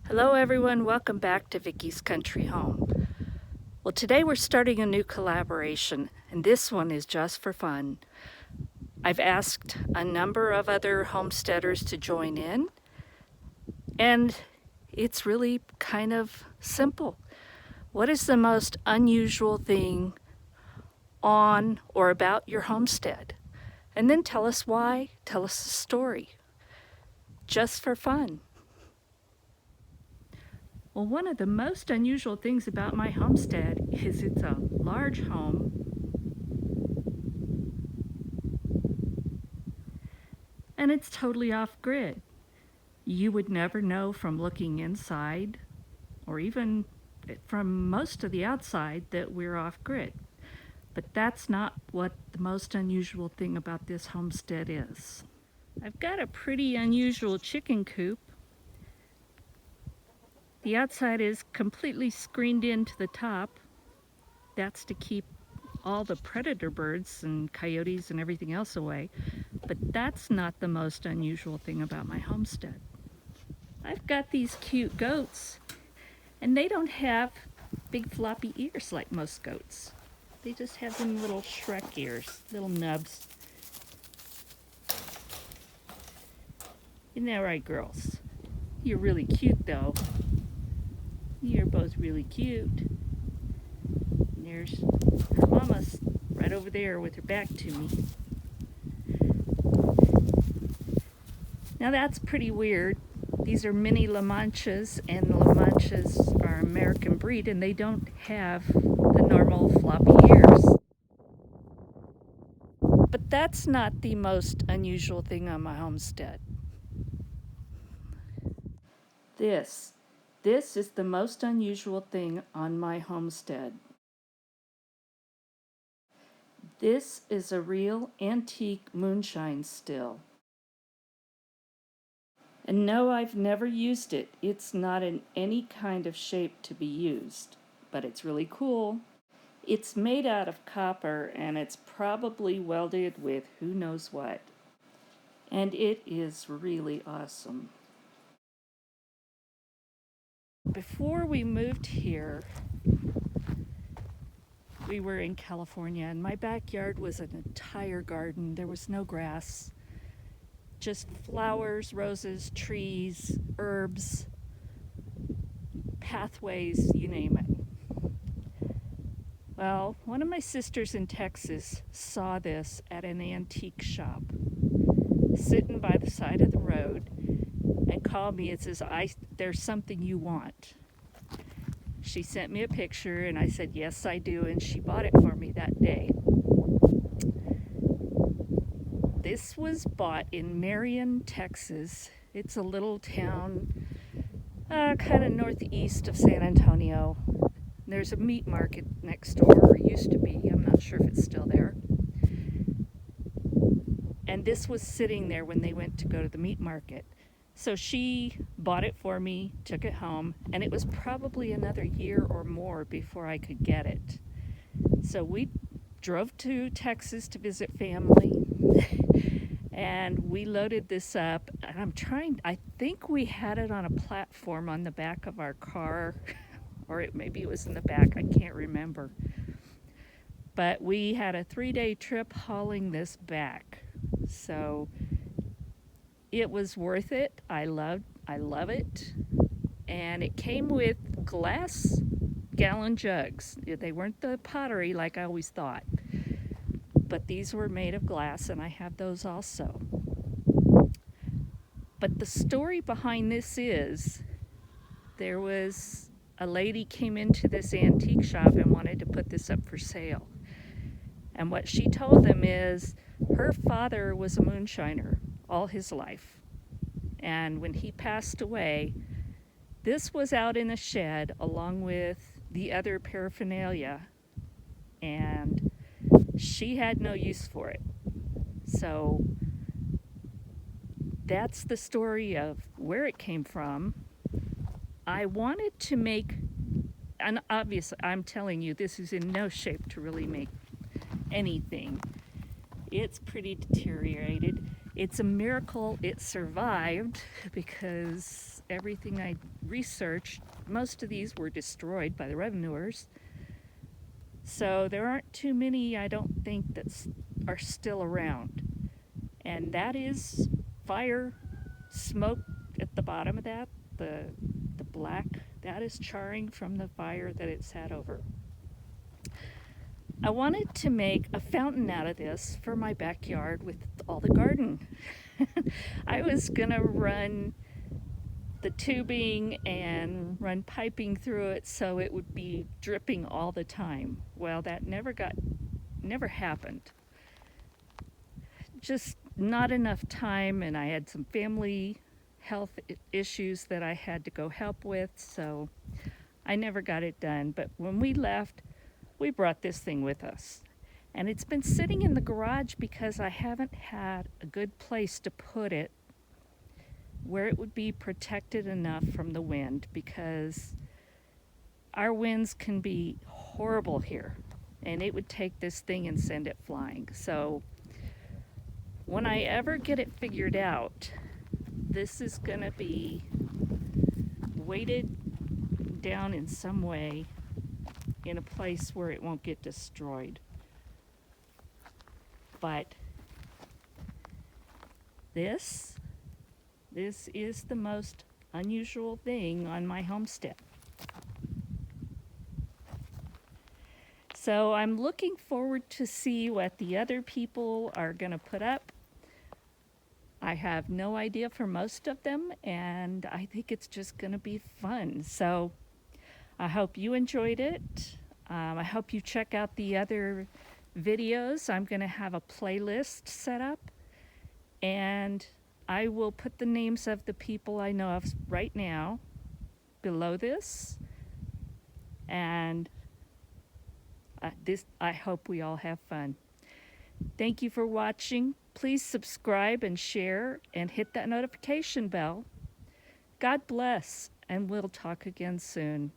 Hello everyone, welcome back to Vickie's Country Home. Well, today we're starting a new collaboration, and this one is just for fun. I've asked a number of other homesteaders to join in, and it's really kind of simple. What is the most unusual thing on or about your homestead? And then tell us why, tell us a story. Just for fun. Well, one of the most unusual things about my homestead is it's a large home and it's totally off-grid. You would never know from looking inside or even from most of the outside that we're off-grid. But that's not what the most unusual thing about this homestead is. I've got a pretty unusual chicken coop. The outside is completely screened in to the top. That's to keep all the predator birds and coyotes and everything else away. But that's not the most unusual thing about my homestead. I've got these cute goats, and they don't have big floppy ears like most goats. They just have them little Shrek ears, little nubs. Isn't that right, girls? You're really cute, though. You're both really cute. And there's her mama's right over there with her back to me. Now that's pretty weird. These are mini La Manchas, and La Manchas are American breed, and they don't have the normal floppy ears. But that's not the most unusual thing on my homestead. This is the most unusual thing on my homestead. This is a real antique moonshine still. And no, I've never used it. It's not in any kind of shape to be used, but it's really cool. It's made out of copper, and it's probably welded with who knows what. And it is really awesome. Before we moved here, we were in California, and my backyard was an entire garden. There was no grass. Just flowers, roses, trees, herbs, pathways, you name it. Well, one of my sisters in Texas saw this at an antique shop, sitting by the side of the road, and called me and says, there's something you want. She sent me a picture, and I said, yes, I do, and she bought it for me that day. This was bought in Marion, Texas. It's a little town kind of northeast of San Antonio. There's a meat market next door, or used to be. I'm not sure if it's still there. And this was sitting there when they went to go to the meat market. So she bought it for me, took it home, and it was probably another year or more before I could get it. So we drove to Texas to visit family. And we loaded this up, and I think we had it on a platform on the back of our car, or maybe it was in the back, I can't remember. But we had a 3-day trip hauling this back. So it was worth it. I love it. And it came with glass gallon jugs. They weren't the pottery like I always thought. But these were made of glass, and I have those also. But the story behind this is, there was a lady came into this antique shop and wanted to put this up for sale. And what she told them is, her father was a moonshiner all his life. And when he passed away, this was out in a shed along with the other paraphernalia. And she had no use for it. So that's the story of where it came from. I wanted to make, and obviously I'm telling you, this is in no shape to really make anything. It's pretty deteriorated. It's a miracle it survived, because everything I researched, most of these were destroyed by the revenuers. So there aren't too many, I don't think, that are still around. And that is fire, smoke at the bottom of that, the black, that is charring from the fire that it sat over. I wanted to make a fountain out of this for my backyard with all the garden. I was gonna run the tubing and run piping through it so it would be dripping all the time. Well, that never happened. Just not enough time, and I had some family health issues that I had to go help with, so I never got it done. But when we left, we brought this thing with us. And it's been sitting in the garage because I haven't had a good place to put it where it would be protected enough from the wind, because our winds can be horrible here, and it would take this thing and send it flying. So when I ever get it figured out, this is gonna be weighted down in some way in a place where it won't get destroyed. But this is the most unusual thing on my homestead. So I'm looking forward to see what the other people are gonna put up. I have no idea for most of them, and I think it's just gonna be fun. So I hope you enjoyed it. I hope you check out the other videos. I'm gonna have a playlist set up, and I will put the names of the people I know of right now below this. And I hope we all have fun. Thank you for watching. Please subscribe and share and hit that notification bell. God bless, and we'll talk again soon.